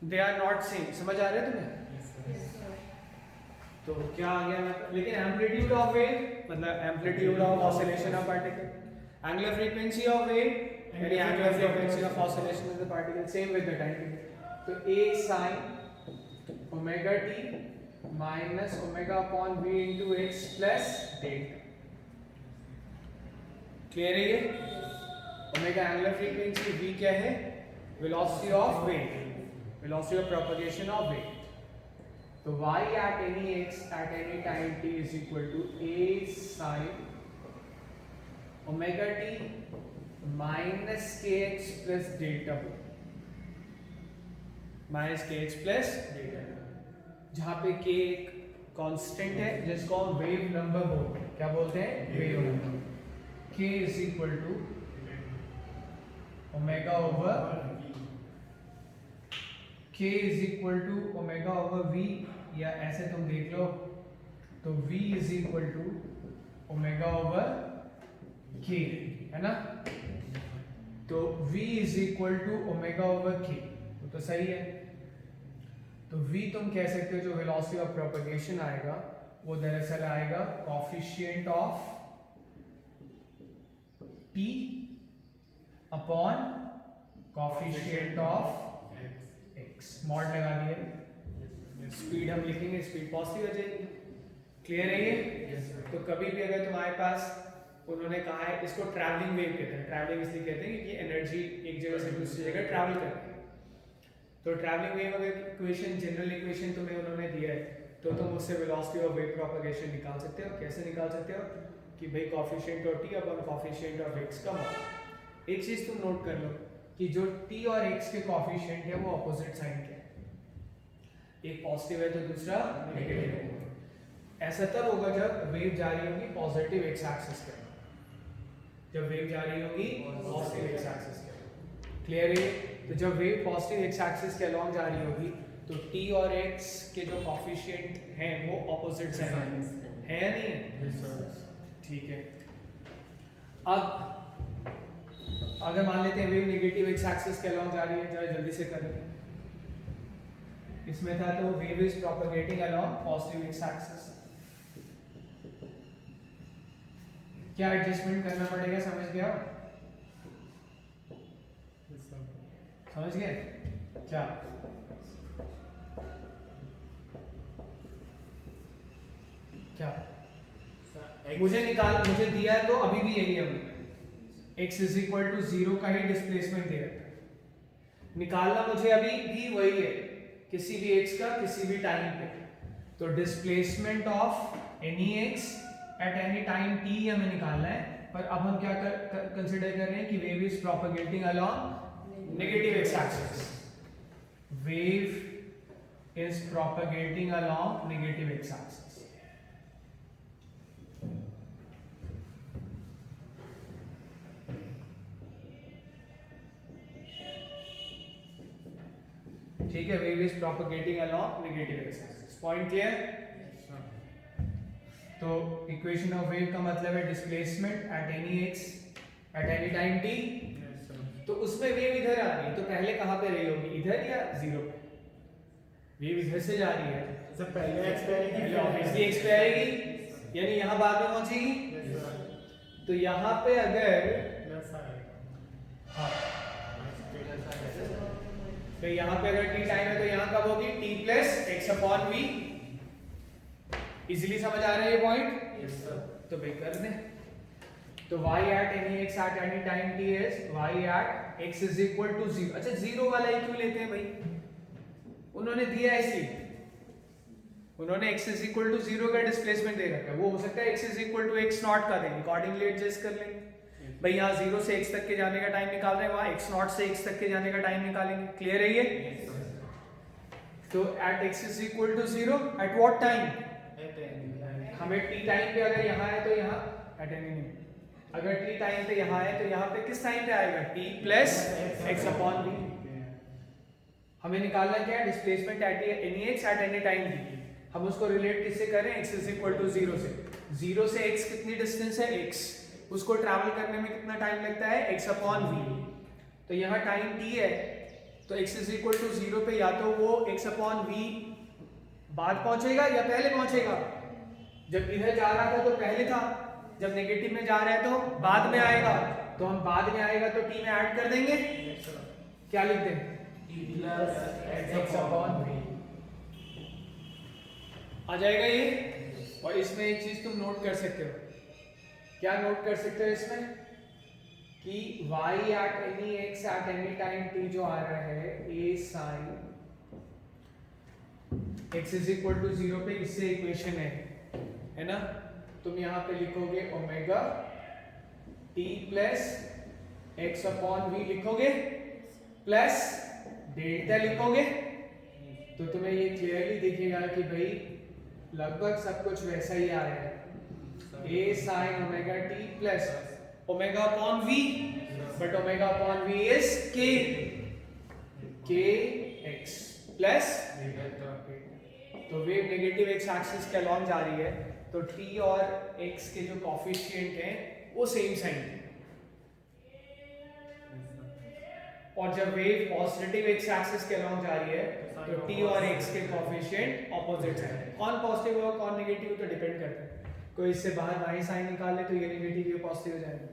They are not same. समझ आ रहा है तुम्हें? तो क्या आ गया, लेकिन एम्पलीट्यूड ऑफ वेव मतलब amplitude of oscillation of particle, angular frequency of wave यानी angular frequency of oscillation of the particle same with the time. तो a sin omega t minus omega upon v into x plus delta. Clear है ये? Omega angular frequency, v क्या है? Velocity of wave, velocity of propagation of wave. तो y at any x at any time t is equal to a sin omega t minus kx plus delta minus के x plus delta, जहाँ पे k एक constant है जिसको हम wave number बोलते हैं। क्या बोलते हैं? Wave number. k is equal to omega over k is equal to omega over v, या ऐसे तुम देख लो तो v is equal to omega over k, है ना? तो v is equal to omega over k, तो सही है। तो v तुम कह सकते हो जो वेलोसिटी ऑफ प्रोपगेशन आएगा वो दरअसल आएगा coefficient of t upon coefficient of x, mod लगा दिए। स्पीड हम लिखेंगे, स्पीड पॉजिटिव आ जाएगी। क्लियर है ये? तो कभी भी अगर तुम्हारे पास उन्होंने कहा है, इसको ट्रैवलिंग वेव कहते हैं। ट्रैवलिंग इसलिए कहते हैं क्योंकि एनर्जी एक जगह से दूसरी जगह ट्रैवल करती है। तो ट्रैवलिंग वेव अगर इक्वेशन, जनरल इक्वेशन तुम्हें उन्होंने दिया है तो तुम उससे वेलोसिटी ऑफ वेव प्रोपगेशन निकाल सकते हो। कैसे निकाल सकते हो? कि भाई coefficient of t upon coefficient of x का मॉड। एक चीज तुम नोट कर लो कि जो t और x के कोफिशिएंट है वो ऑपोजिट साइन के हैं, एक पॉजिटिव है तो दूसरा नेगेटिव है। ऐसा तब होगा जब वेव जा रही होगी पॉजिटिव x एक्सिस पे, जब वेव जा रही होगी पॉजिटिव x एक्सिस पे। क्लियर है? तो जब वेव पॉजिटिव x एक्सिस के अलोंग जा रही होगी तो t और x के जो कोफिशिएंट हैं वो ऑपोजिट साइन है या नहीं है? ठीक है। अब अगर मान लेते हैं वेव नेगेटिव x एक्सिस के अलोंग जा रही है, जरा जल्दी से करें। इसमें था तो wave is propagating along positive x axis. क्या एडजस्टमेंट करना पड़ेगा? समझ गया? समझ गए क्या? क्या मुझे दिया है तो अभी भी यही है, x इज इक्वल टू 0 का ही डिस्प्लेसमेंट दे रखा है। निकालना मुझे अभी भी वही है, किसी भी x का किसी भी टाइम पे। तो displacement of any x at any time t हमें निकालना है। पर अब हम क्या कंसिडर कर रहे हैं कि wave is propagating along negative x axis. Wave is propagating along negative x axis. ठीक है, wave is propagating along negative x axis. Point clear? तो इक्वेशन ऑफ वेव का मतलब है displacement eight any x at any time t। तो उसमें wave इधर आ रही है तो पहले कहां पे रही होगी? इधर या 0 पे? वेव इधर से जा रही है तो पहले x पे आएगी, ऑब्वियसली x पे आएगी, यानी यहां बाद में पहुंचेगी। तो यहां पे अगर हाँ, तो यहां पे अगर t टाइम है तो यहां कब होगी? t plus x upon v। Easily समझ आ रहा है ये पॉइंट? Yes sir. तो भाई कर दें। तो y at any x at any time t is y at x is equal to 0। अच्छा 0 वाला ही क्यों लेते हैं भाई? उन्होंने दिया है इसलिए, उन्होंने x is equal to 0 का डिस्प्लेसमेंट दे रखा है। वो हो सकता है x is equal to x not का देंगे, अकॉर्डिंगली एडजस्ट कर लेंगे। भाई यहाँ 0 से x तक के जाने का टाइम निकाल रहे हैं, वहाँ x नॉट से x तक के जाने का टाइम निकालेंगे। क्लियर है ये? तो at x is equal to 0 at what time? हमें t टाइम पे अगर यहाँ है तो यहाँ at any नहीं, अगर t टाइम पे यहाँ है तो यहाँ पे किस टाइम पे आएगा? t plus x upon v। हमें निकालना क्या है? Displacement eight any x at any time t। हम उसको रिलेट किससे कर रहे हैं? x इज इक्वल टू 0 से। 0 से x कितनी डिस्टेंस है? x। उसको ट्रैवल करने में कितना टाइम लगता है? x upon v। तो यहाँ टाइम t है, तो x इज इक्वल टू 0 पे या तो वो x अपॉन v बाद पहुंचेगा या पहले पहुंचेगा। जब इधर जा रहा था तो पहले था, जब नेगेटिव में जा रहा है तो बाद में आएगा। तो हम बाद में आएगा तो t में ऐड कर देंगे, क्या लिख दें, x अपॉन v आ जाएगा ये। और इसमें एक चीज तुम नोट कर सकते हो, क्या नोट कर सकते हो इसमें कि y at any x at any time t जो आ रहा है a sin x is equal to 0 पे, इससे इक्वेशन है ना। तुम यहाँ पे लिखोगे omega t plus x upon v लिखोगे प्लस डेल्टा लिखोगे, तो तुम्हें ये क्लियरली दिखेगा कि भाई लगभग सब कुछ वैसा ही आ रहा है। a sin omega t plus omega upon v, but omega upon v is k x plus, तो वेव नेगेटिव x एक्सिस के अलॉन्ग जा रही है, तो t और x के जो कोफिशिएंट हैं वो सेम साइन है। और जब वेव पॉजिटिव x एक्सिस के अलॉन्ग जा रही है तो t और x के कोफिशिएंट ऑपोजिट है। कौन पॉजिटिव और कौन नेगेटिव तो डिपेंड करता है। कोई इससे बाहर बाई साइन निकाल ले तो ये नेगेटिव ये पॉजिटिव हो जाएगा।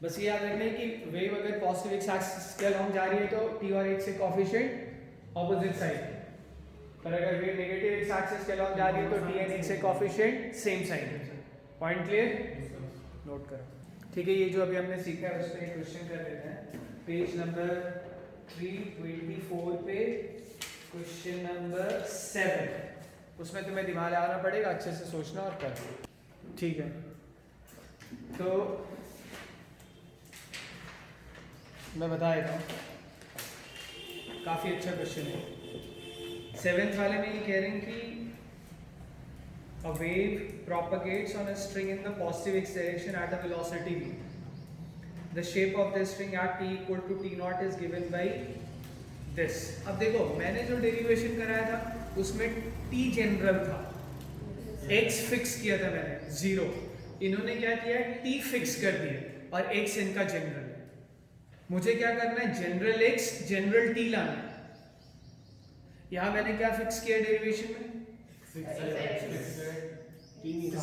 बस ये याद रखना है कि वेव अगर पॉजिटिव x एक्सिस के अलॉन्ग जा रही है तो t और x के कोफिशिएंट ऑपोजिट साइड, पर अगर वेव नेगेटिव x एक्सिस के अलॉन्ग जा रही है तो t और x के coefficient same side. Point clear, note करो। ठीक है, ये जो अभी हमने सीखा है उसमें एक क्वेश्चन कर लेते हैं। पेज नंबर 324 पे क्वेश्चन नंबर 7, उसमें तुम्हें दिमाग लगाना पड़ेगा, अच्छे से सोचना और करना। ठीक है, तो मैं बता देता हूँ, काफ़ी अच्छा क्वेश्चन है। 7th वाले में ये कह रहे हैं कि a wave propagates on a string in the positive x direction at a velocity v. The shape of the string at t equal to t naught is given by this. अब देखो मैंने जो डेरिवेशन कराया था उसमें t general था, x fix किया था मैंने 0, इन्होंने क्या किया t फिक्स कर दिया और x इनका जनरल है। मुझे क्या करना है, जनरल x जनरल t लाना है। यहाँ मैंने क्या फिक्स किया डेरिवेशन में,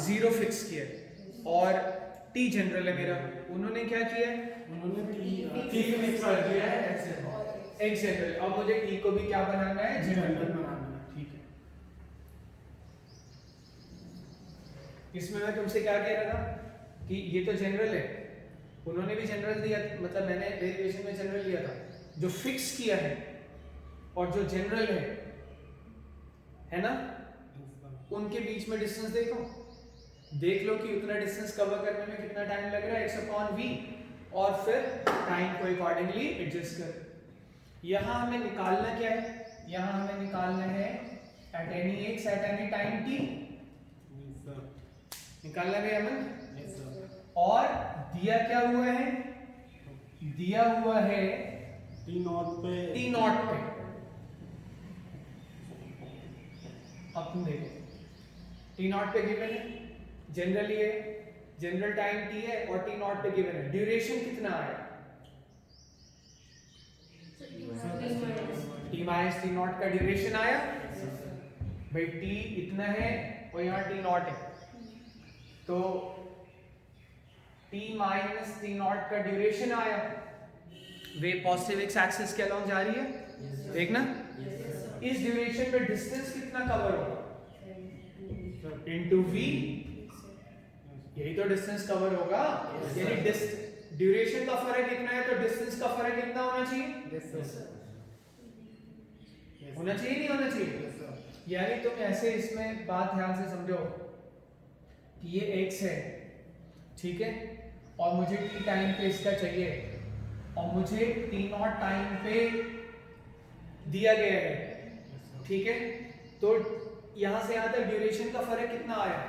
0 फिक्स किया और t जनरल है मेरा। उन्होंने क्या किया, उन्होंने t फिक्स कर दिया है x जनरल। अब मुझे t को भी क्या बनाना है, जनरल बनाना है। ठीक है, इसमें मैं तुमसे क्या कह रहा था कि ये तो जनरल है, उन्होंने भी जनरल दिया, मतलब मैंने डेरिवेशन में जनरल दिया था। जो फिक्स किया है और जो जनरल है ना, उनके बीच में डिस्टेंस देखो, देख लो कि उतना डिस्टेंस कवर करने में कितना टाइम लग रहा है, x अपॉन v, और फिर टाइम को अकॉर्डिंगली एडजस्ट कर। यहाँ हमें निकालना क्या है, यहाँ हमें निकालना है eight any x at any time t, निकालना है हमें। और दिया क्या हुआ है, दिया हुआ है t नॉट पे। अब तुम देखो t नॉट पे गिवन है, जनरली है, जनरल टाइम t है और t नॉट पे गिवन है। ड्यूरेशन कितना आया, t माइनस t नॉट का ड्यूरेशन आया भाई, t इतना है और यहाँ t नॉट है, तो t माइनस t नॉट का ड्यूरेशन आया। वेव पॉजिटिव x एक्सिस के अलॉन्ग जा रही है, देखना इस ड्यूरेशन पे डिस्टेंस कितना कवर होगा, इनटू v, यही तो डिस्टेंस कवर होगा। यानी ड्यूरेशन का फर्क कितना है तो डिस्टेंस का फर्क कितना होना चाहिए, होना चाहिए नहीं होना चाहिए। यानी तुम ऐसे इसमें बात ध्यान से समझो कि ये x है, ठीक है, और मुझे t टाइम पे इसका चाहिए और मुझे t नॉट टाइम पे दिया गया है, ठीक है। तो यहाँ से यहाँ तक ड्यूरेशन का फर्क कितना आया,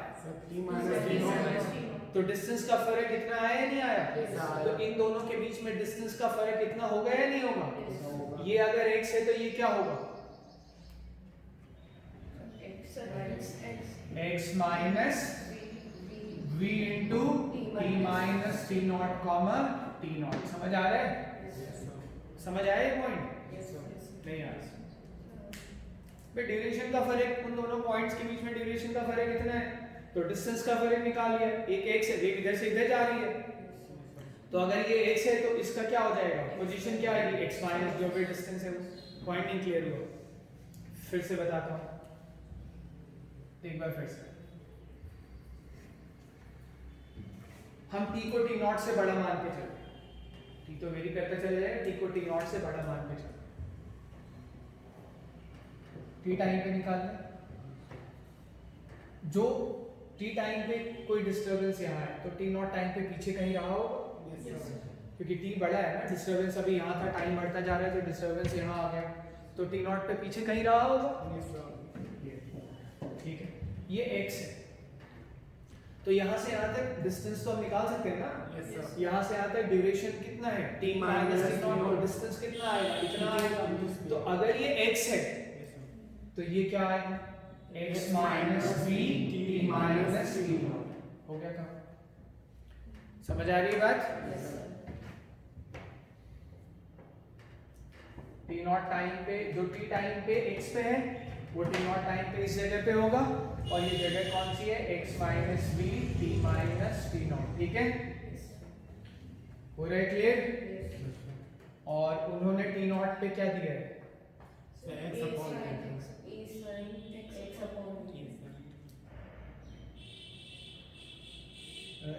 तो डिस्टेंस का फर्क कितना आया नहीं आया, तो इन दोनों के बीच में डिस्टेंस का फर्क कितना होगा या नहीं होगा। ये अगर x है तो ये क्या होगा, x minus v into t minus t not comma t not. समझ आ रहा है, समझ आया ये पॉइंट। नहीं आ रहा। भाई ड्यूरेशन का फर्क उन दोनों पॉइंट्स के बीच में ड्यूरेशन का फर्क कितना है, तो डिस्टेंस का फर्क निकाल लिया। एक x है, एक इधर से इधर जा रही है, तो अगर ये x है तो इसका क्या हो जाएगा, पोजीशन क्या आएगी, x माइनस जो भी डिस्टेंस है वो। पॉइंट नहीं क्लियर हुआ, फिर से बताता हूँ एक बार फिर से। हम t को t0 से बड़ा मान के चले, t तो वेरी करते चले जाएगा, t को t0 से बड़ा मान के चले, t टाइम पे निकालना। जो t टाइम पे कोई डिस्टरबेंस यहाँ है तो t0 टाइम पे पीछे कहीं रहा होगा, क्योंकि t बड़ा है ना, डिस्टरबेंस अभी यहाँ था, टाइम बढ़ता जा रहा है तो डिस्टरबेंस यहाँ आ गया, तो t0 पे पीछे कहीं रहा होगा। ठीक है, ये x है, तो यहाँ से यहाँ तक डिस्टेंस तो हम निकाल सकते हैं ना। यहाँ से यहाँ तक ड्यूरेशन कितना है, t माइनस t0, और डिस्टेंस कितना आएगा, इतना आएगा। तो अगर ये x है तो ये क्या आएगा, x minus v t minus t0। हो गया काम, समझ आ रही है बात। t0 टाइम पे, जो t टाइम पे x पे है वो t0 टाइम पे इस जगह पे होगा, और ये जगह कौन सी है, x minus v t minus t0। ठीक है, हो रहा है क्लियर। और उन्होंने t0 पे क्या दिया है,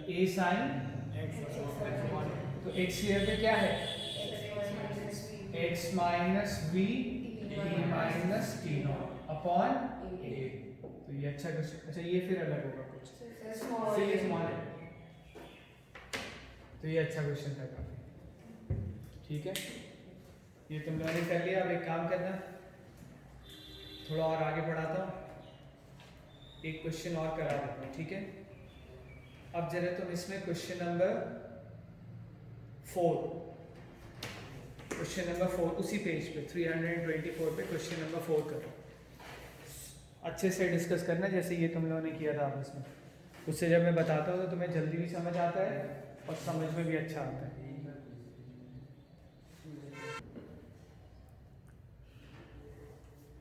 a sin x, तो x here पे क्या है, x minus v t minus t0 upon a। तो ये अच्छा क्वेश्चन, अच्छा ये फिर अलग होगा कुछ, फिर ये स्मॉल है, तो ये अच्छा क्वेश्चन था काफी। ठीक है, ये तुम लोगों ने कर लिया। अब एक काम करना, थोड़ा और आगे बढ़ाता हूँ, एक क्वेश्चन और करा देता हूँ। ठीक है, अब जरा तुम इसमें क्वेश्चन नंबर 4, क्वेश्चन नंबर 4 उसी पेज पे 324 पे क्वेश्चन नंबर 4 करो, अच्छे से डिस्कस करना जैसे ये तुम लोगों ने किया था आपस में। उससे जब मैं बताता हूँ तो तुम्हें जल्दी भी समझ आता है और समझ में भी अच्छा आता है।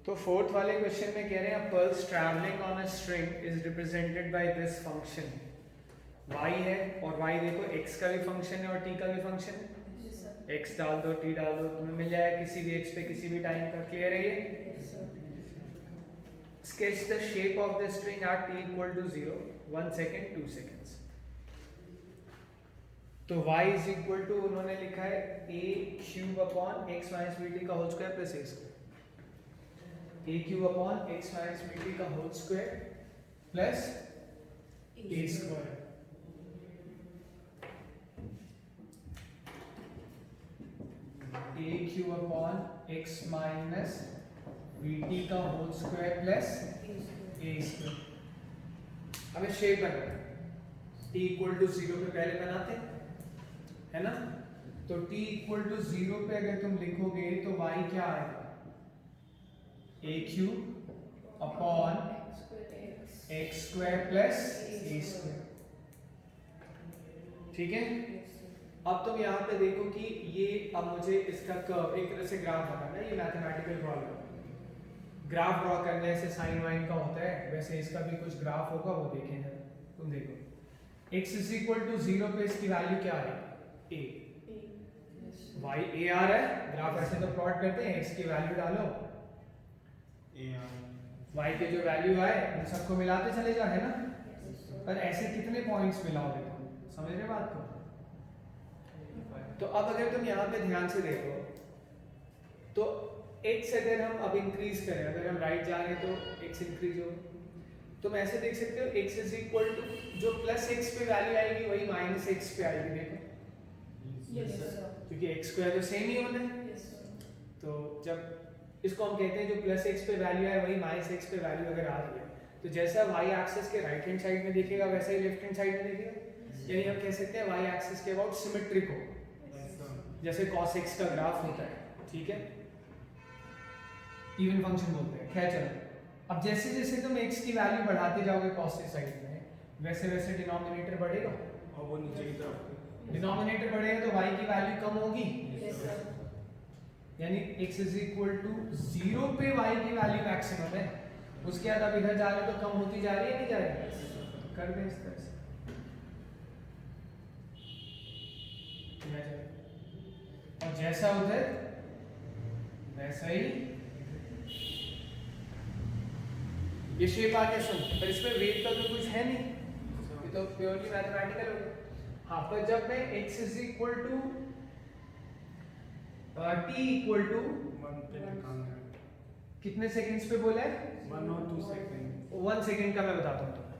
तो फोर्थ वाले क्वेश्चन में कह रहे हैं, pulse travelling on a string is represented by this function. y है, और y देखो x का भी फंक्शन है और t का भी फंक्शन है, x डाल दो t डाल दो, तुम्हें मिल जाएगा किसी भी x पे किसी भी टाइम का। क्लियर है ये। Sketch the shape of the string at t equal to 0, 1 second, 2 seconds. तो y is equal to उन्होंने लिखा है a cube upon x minus bt का whole square plus a square, a cube upon x minus bt का whole square plus a square. a cube upon x minus bt का whole square plus a square. हमें shape बनाना है, t equal to 0 पे पहले बनाते है ना, तो t इक्वल टू 0 पे अगर तुम लिखोगे तो y क्या आएगा, a cube upon x square plus a square. ठीक है, अब तुम यहाँ पे देखो कि ये, अब मुझे इसका कर्व एक तरह से ग्राफ बनाना है, ये मैथमेटिकल प्रॉब्लम, ग्राफ ड्रॉ करने से साइन वाइन का होता है, वैसे इसका भी कुछ ग्राफ होगा, वो देखेंगे। तुम देखो x इज इक्वल टू 0 पे इसकी वैल्यू क्या है, a, y a आ रहा है, ग्राफ ऐसे तो प्लॉट करते हैं, x की वैल्यू डालो, y के जो वैल्यू आए उन सबको मिलाते चले जाओ, है ना। पर ऐसे कितने पॉइंट्स मिलाओगे तुम, समझ रहे बात को। तो अब अगर तुम यहाँ पे ध्यान से देखो तो x अगर हम अब इंक्रीज करें, अगर हम राइट जा रहे हैं तो x इंक्रीज हो, तुम ऐसे देख सकते हो x इज इक्वल टू जो प्लस x पे वैल्यू आएगी वही माइनस x पे आएगी। देखो क्योंकि x स्क्वायर तो सेम ही होना है, तो जब इसको हम कहते हैं जो प्लस x पे वैल्यू आए वही माइनस x पे वैल्यू अगर आ रही है, तो जैसा y एक्सिस के राइट हैंड साइड में दिखेगा वैसा ही लेफ्ट हैंड साइड में दिखेगा। यानी हम कह सकते हैं y एक्सिस के अबाउट सिमेट्रिक हो, जैसे cos x का ग्राफ होता है। ठीक है, इवन फंक्शन बोलते हैं। खैर चलो, अब जैसे जैसे तुम x की वैल्यू बढ़ाते जाओगे cos x साइड में, वैसे वैसे डिनोमिनेटर बढ़ेगा और वो नीचे की तरफ। डिनोमिनेटर बढ़ेगा तो y की वैल्यू कम होगी, यानी x इज इक्वल टू 0 पे y की वैल्यू मैक्सिमम है, उसके बाद अब इधर जा रहे तो कम होती जा रही है, नहीं जा रही? कर दें इस तरह से, और जैसा उधर वैसा ही ये शेप आ गया। सुन, पर इसमें वेट का तो कुछ है नहीं, ये तो प्योरली मैथमेटिकल हो गया। हाँ, पर जब मैं x is equal to t equal to 1 पे निकालना है। कितने सेकंड्स पे बोला है? 1 और 2 सेकंड। 1 सेकंड का मैं बताता हूँ तुम्हें।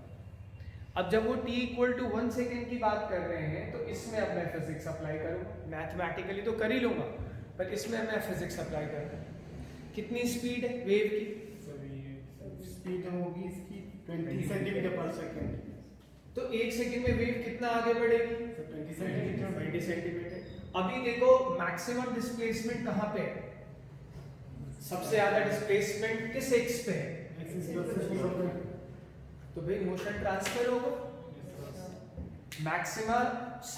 अब जब वो t इक्वल टू 1 सेकंड की बात कर रहे हैं तो इसमें अब मैं फिजिक्स अप्लाई करूँगा। मैथमेटिकली तो कर ही लूँगा, पर इसमें मैं फिजिक्स अप्लाई करूँगा। कितनी स्पीड है वेव की? स्पीड होगी इसकी 20 सेंटीमीटर पर सेकंड। तो 1 सेकंड में वेव कितना आगे बढ़ेगी? 20 सेंटीमीटर। 20 सेंटीमीटर। अभी देखो मैक्सिमम डिस्प्लेसमेंट कहाँ पे है? सबसे ज्यादा डिस्प्लेसमेंट किस एक्स पे है? तो भाई मोशन ट्रांसफर होगा। मैक्सिमम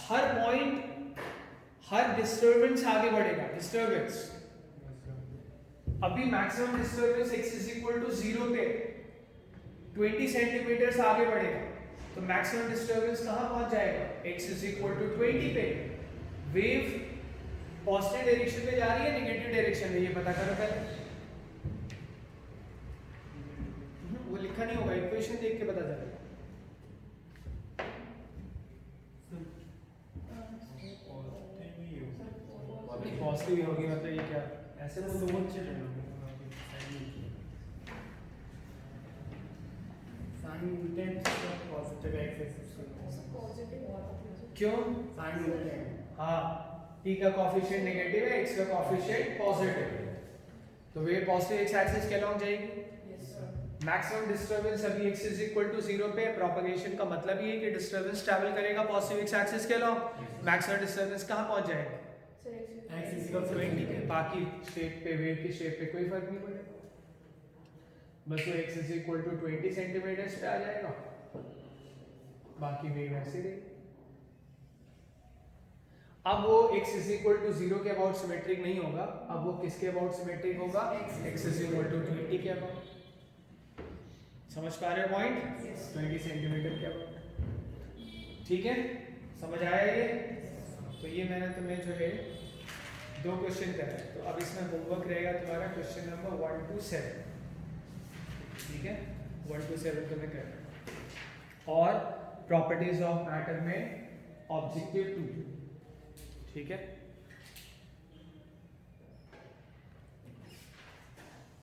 हर पॉइंट, हर डिस्टरबेंस आगे बढ़ेगा। डिस्टरबेंस अभी maximum disturbance x is equal to 0 पे 20 सेंटीमीटर आगे बढ़ेगा, तो मैक्सिमम डिस्टरबेंस कहाँ पहुंच जाएगा? x इज इक्वल टू 20 पे। वेव पॉजिटिव डायरेक्शन में जा रही है, नेगेटिव डायरेक्शन में, ये पता करो पहले। वो लिखा नहीं होगा, इक्वेशन देख के पता चलेगा। पॉजिटिव ही होगी, मतलब ये क्या ऐसे तो सोच रहे हो साइन टेन पॉजिटिव एक्सेस क्यों? Sine ten. हाँ, t का कोफिशिएंट नेगेटिव है, x का कोफिशिएंट पॉजिटिव है, तो वेव पॉजिटिव x एक्सिस के अलॉन्ग जाएगी। मैक्सिमम डिस्टरबेंस अभी x इज इक्वल टू 0 पे। प्रोपगेशन का मतलब ये है कि डिस्टरबेंस ट्रैवल करेगा पॉजिटिव x एक्सिस के अलॉन्ग। मैक्सिमम डिस्टरबेंस कहाँ पहुंच जाएगा? एक्सिस 20 पे। बाकी शेप पे, वेव की शेप पे कोई फर्क नहीं पड़ेगा, बस वो x is equal to 20 centimetre पे आ जाएगा, बाकी वेव ऐसे रहेगी। अब वो x इज इक्वल टू 0 के अबाउट सिमेट्रिक नहीं होगा, अब वो किसके अबाउट सिमेट्रिक होगा? x इज इक्वल टू 20 के अबाउट। समझ पा रहे हो पॉइंट? 20 सेंटीमीटर के अबाउट। ठीक है, समझ आया ये? तो ये मैंने तुम्हें जो है 2 क्वेश्चन कराए, तो अब इसमें होमवर्क रहेगा तुम्हारा क्वेश्चन नंबर 1 to 7। ठीक है, 1 to 7 तुम्हें करना, और प्रॉपर्टीज ऑफ मैटर में ऑब्जेक्टिव 2। ठीक है।